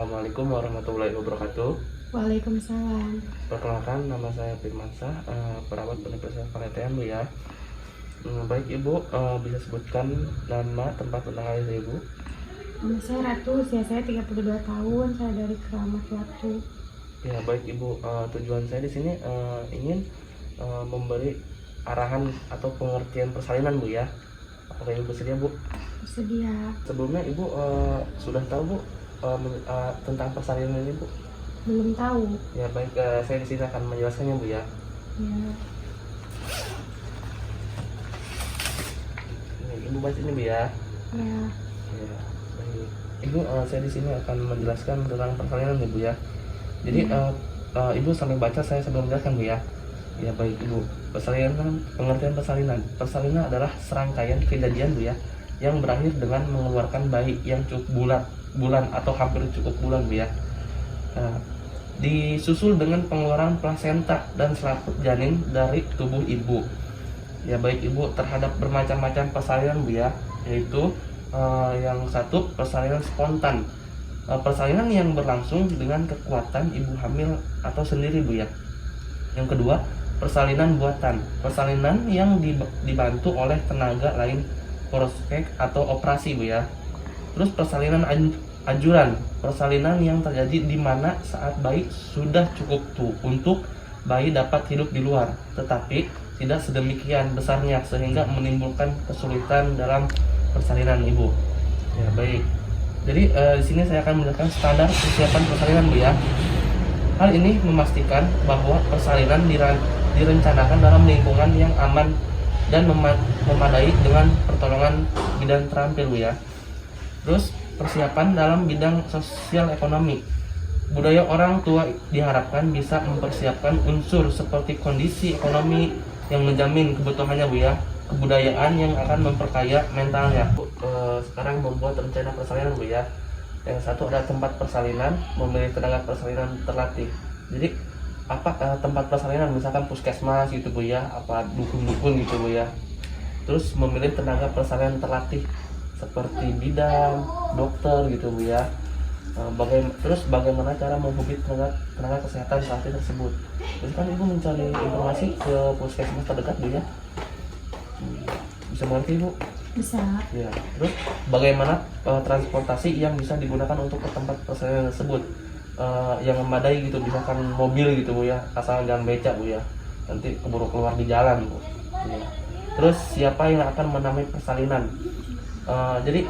Assalamualaikum warahmatullahi wabarakatuh. Waalaikumsalam. Perkenalkan, nama saya Firmansyah, perawat Universitas Palatean, Bu ya. Baik Ibu, bisa sebutkan nama tempat undangan Ibu? Nama saya Ratu, usia saya 32 tahun, saya dari Keramat Watu. Ya baik Ibu, tujuan saya di sini ingin memberi arahan atau pengertian persalinan Bu ya. Apakah Ibu bersedia Bu? Bersedia. Sebelumnya Ibu sudah tahu Bu tentang persalinan ini Bu? Belum tahu. Ya baik, saya di sini akan menjelaskannya Bu ya. Ya. Ibu baca ini Bu ya. Ya. Ya, baik. Ibu, saya di sini akan menjelaskan tentang persalinan Ibu ya. Jadi Ibu sambil baca, saya sambil menjelaskan Bu ya. Ya baik Ibu. Persalinan, pengertian persalinan. Persalinan adalah serangkaian kejadian Bu ya, yang berakhir dengan mengeluarkan bayi yang cukup bulan atau hampir cukup bulan Bu ya. Disusul dengan pengeluaran plasenta dan selaput janin dari tubuh ibu. Ya baik Ibu, terhadap bermacam-macam persalinan Bu ya, yaitu yang satu persalinan spontan, persalinan yang berlangsung dengan kekuatan ibu hamil atau sendiri Bu ya. Yang kedua, persalinan buatan, persalinan yang dibantu oleh tenaga lain, prospek atau operasi Bu ya. Terus persalinan ajuran, persalinan yang terjadi di mana saat bayi sudah cukup tua untuk bayi dapat hidup di luar, tetapi tidak sedemikian besarnya sehingga menimbulkan kesulitan dalam persalinan ibu. Ya baik. Jadi di sini saya akan menjelaskan standar persiapan persalinan Bu ya. Hal ini memastikan bahwa persalinan direncanakan dalam lingkungan yang aman dan memadai dengan pertolongan bidan terampil Bu ya. Terus persiapan dalam bidang sosial ekonomi. Budaya orang tua diharapkan bisa mempersiapkan unsur seperti kondisi ekonomi yang menjamin kebutuhannya Bu ya, kebudayaan yang akan memperkaya mentalnya. Sekarang membuat rencana persalinan Bu ya. Yang satu ada tempat persalinan, memilih tenaga persalinan terlatih. Jadi apa tempat persalinan, misalkan puskesmas gitu Bu ya, apa dukun-dukun gitu Bu ya. Terus memilih tenaga persalinan terlatih seperti bidan, dokter gitu Bu ya. Terus bagaimana cara menghubungi tenaga kesehatan saat tersebut. Terus kan Ibu mencari informasi ke puskesmas terdekat Bu ya. Bisa mengerti Bu? Bisa. Ya. Terus bagaimana transportasi yang bisa digunakan untuk ke tempat persalinan tersebut, yang memadai gitu, misalkan mobil gitu Bu ya, asal jangan becak Bu ya, nanti keburu keluar di jalan Bu ya. Terus siapa yang akan menamai persalinan? Jadi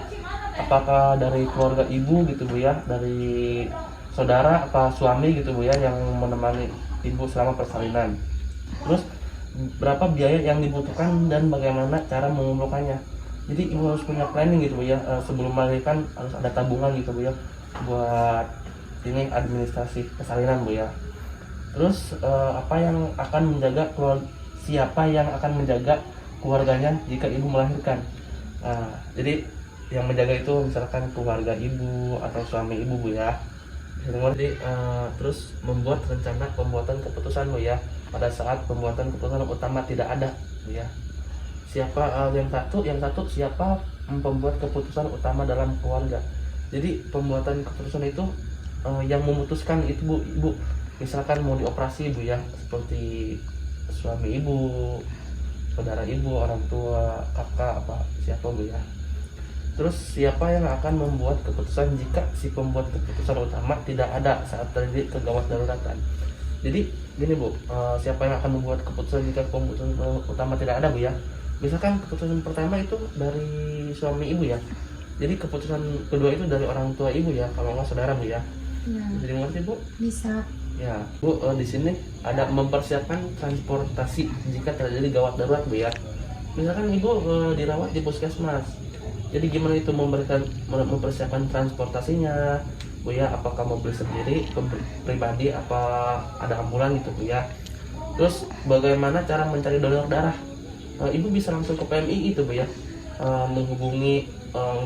apakah dari keluarga ibu gitu Bu ya, dari saudara apa suami gitu Bu ya yang menemani ibu selama persalinan. Terus berapa biaya yang dibutuhkan dan bagaimana cara mengumpulkannya. Jadi ibu harus punya planning gitu Bu ya, sebelum melahirkan harus ada tabungan gitu Bu ya, buat ini administrasi persalinan Bu ya. Terus apa yang akan menjaga siapa yang akan menjaga keluarganya jika ibu melahirkan. Jadi yang menjaga itu misalkan keluarga ibu atau suami ibu Bu ya. Jadi terus membuat rencana pembuatan keputusan Bu ya. Pada saat pembuatan keputusan utama tidak ada Bu ya. Siapa yang satu siapa pembuat keputusan utama dalam keluarga. Jadi pembuatan keputusan itu yang memutuskan itu Bu, ibu. Misalkan mau dioperasi Bu ya, seperti suami ibu, saudara ibu, orang tua, kakak apa siapa Bu ya. Terus siapa yang akan membuat keputusan jika si pembuat keputusan utama tidak ada saat terjadi kegawat daruratan. Jadi gini Bu, siapa yang akan membuat keputusan jika keputusan utama tidak ada Bu ya. Misalkan keputusan pertama itu dari suami ibu ya, jadi keputusan kedua itu dari orang tua ibu ya, kalau nggak saudara Bu ya. Ya. Jadi ngerti Bu? Bisa. Ya Bu, di sini ada mempersiapkan transportasi jika terjadi gawat darurat Bu ya. Misalkan ibu dirawat di puskesmas, jadi gimana itu mempersiapkan transportasinya Bu ya, apakah mobil sendiri, pribadi, apa ada ambulan gitu Bu ya. Terus bagaimana cara mencari donor darah. Ibu bisa langsung ke PMI itu Bu ya, menghubungi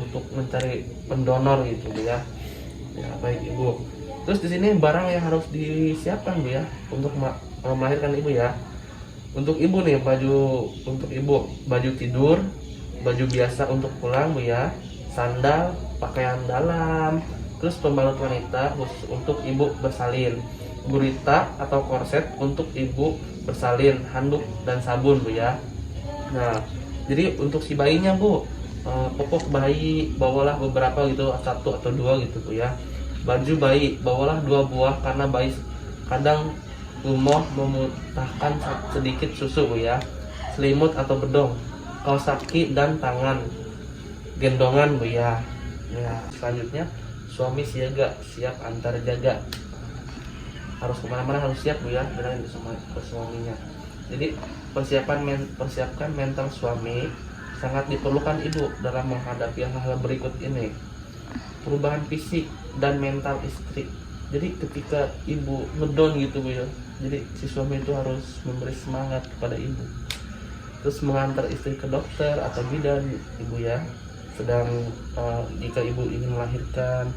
untuk mencari pendonor gitu Bu ya. Ya baik Ibu. Terus di sini barang yang harus disiapkan Bu ya untuk melahirkan ibu ya. Untuk ibu nih, baju tidur, baju biasa untuk pulang Bu ya, sandal, pakaian dalam, Terus pembalut wanita khusus untuk ibu bersalin, gurita atau korset untuk ibu bersalin, handuk dan sabun Bu ya. Nah, jadi untuk si bayinya Bu, popok bayi bawalah beberapa gitu, satu atau dua gitu Bu ya. Baju bayi bawalah 2 buah karena bayi kadang lumoh memuntahkan sedikit susu Bu ya. Selimut atau bedong, kaos kaki dan tangan, gendongan Bu ya. Ya, selanjutnya suami siaga, siap antar jaga. Harus kemana-mana harus siap Bu ya, bilangin sama suaminya. Jadi persiapkan mental suami sangat diperlukan ibu dalam menghadapi hal-hal berikut ini. Perubahan fisik dan mental istri. Jadi ketika ibu ngedon gitu Bu ya, jadi si suami itu harus memberi semangat kepada ibu. Terus mengantar istri ke dokter atau bidan ibu ya. Sedang jika ibu ingin melahirkan,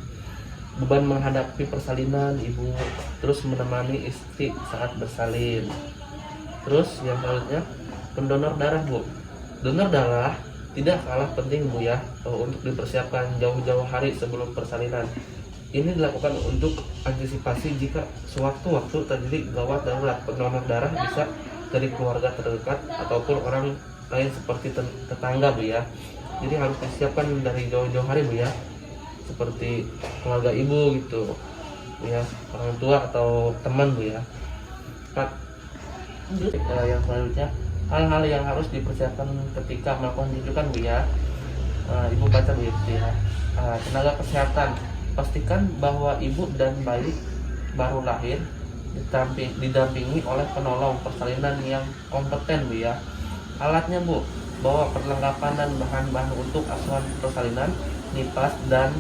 beban menghadapi persalinan ibu, terus menemani istri saat bersalin. Terus yang selanjutnya, pendonor darah Bu. Donor darah tidak kalah penting Bu ya, untuk dipersiapkan jauh-jauh hari sebelum persalinan. Ini dilakukan untuk antisipasi jika sewaktu-waktu terjadi gawat darurat. Pendonor darah bisa dari keluarga terdekat ataupun orang lain seperti tetangga Bu ya. Jadi harus disiapkan dari jauh-jauh hari Bu ya, seperti keluarga ibu gitu Bu ya, orang tua atau teman Bu ya. Yang selanjutnya, hal-hal yang harus dipersiapkan ketika melakukan rujukan Bu ya. Ibu baca Bu ya. Tenaga kesehatan, pastikan bahwa ibu dan bayi baru lahir didampingi oleh penolong persalinan yang kompeten Bu ya. Alatnya Bu, bawa perlengkapan dan bahan-bahan untuk asuhan persalinan, nipas dan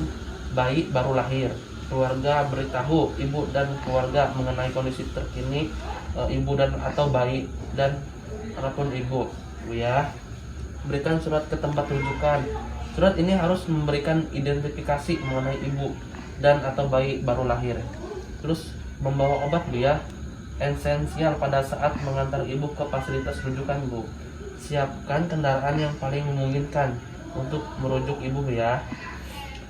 bayi baru lahir. Keluarga beritahu ibu dan keluarga mengenai kondisi terkini ibu dan atau bayi dan apapun ibu Bu ya. Berikan surat ke tempat rujukan. Surat ini harus memberikan identifikasi mengenai ibu dan atau bayi baru lahir. Terus membawa obat Bu ya, esensial pada saat mengantar ibu ke fasilitas rujukan Bu. Siapkan kendaraan yang paling memungkinkan untuk merujuk ibu Bu ya.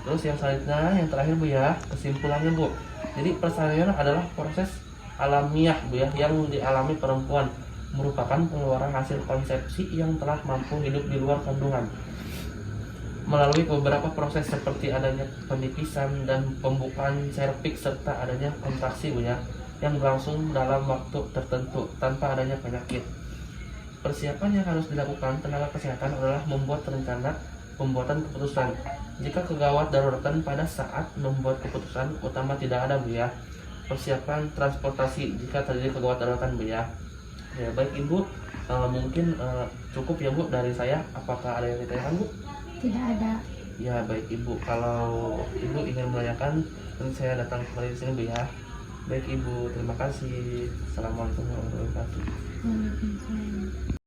Terus yang selanjutnya, yang terakhir Bu ya, kesimpulannya Bu. Jadi persalinan adalah proses alamiah Bu ya, yang dialami perempuan, merupakan pengeluaran hasil konsepsi yang telah mampu hidup di luar kandungan melalui beberapa proses seperti adanya penipisan dan pembukaan serviks serta adanya kontraksi Bu ya, yang berlangsung dalam waktu tertentu tanpa adanya penyakit. Persiapan yang harus dilakukan tenaga kesehatan adalah membuat rencana pembuatan keputusan. Jika kegawat daruratan pada saat membuat keputusan utama tidak ada Bu ya. Persiapan transportasi jika terjadi kegawat daruratan Bu ya. Ya baik Ibu, mungkin cukup ya Bu dari saya. Apakah ada yang ditanyakan Bu? Tidak ada. Ya baik Ibu, kalau Ibu ingin menanyakan nanti saya datang kembali di sini Bu ya. Baik Ibu, terima kasih. Assalamualaikum warahmatullahi wabarakatuh. Waalaikumsalam.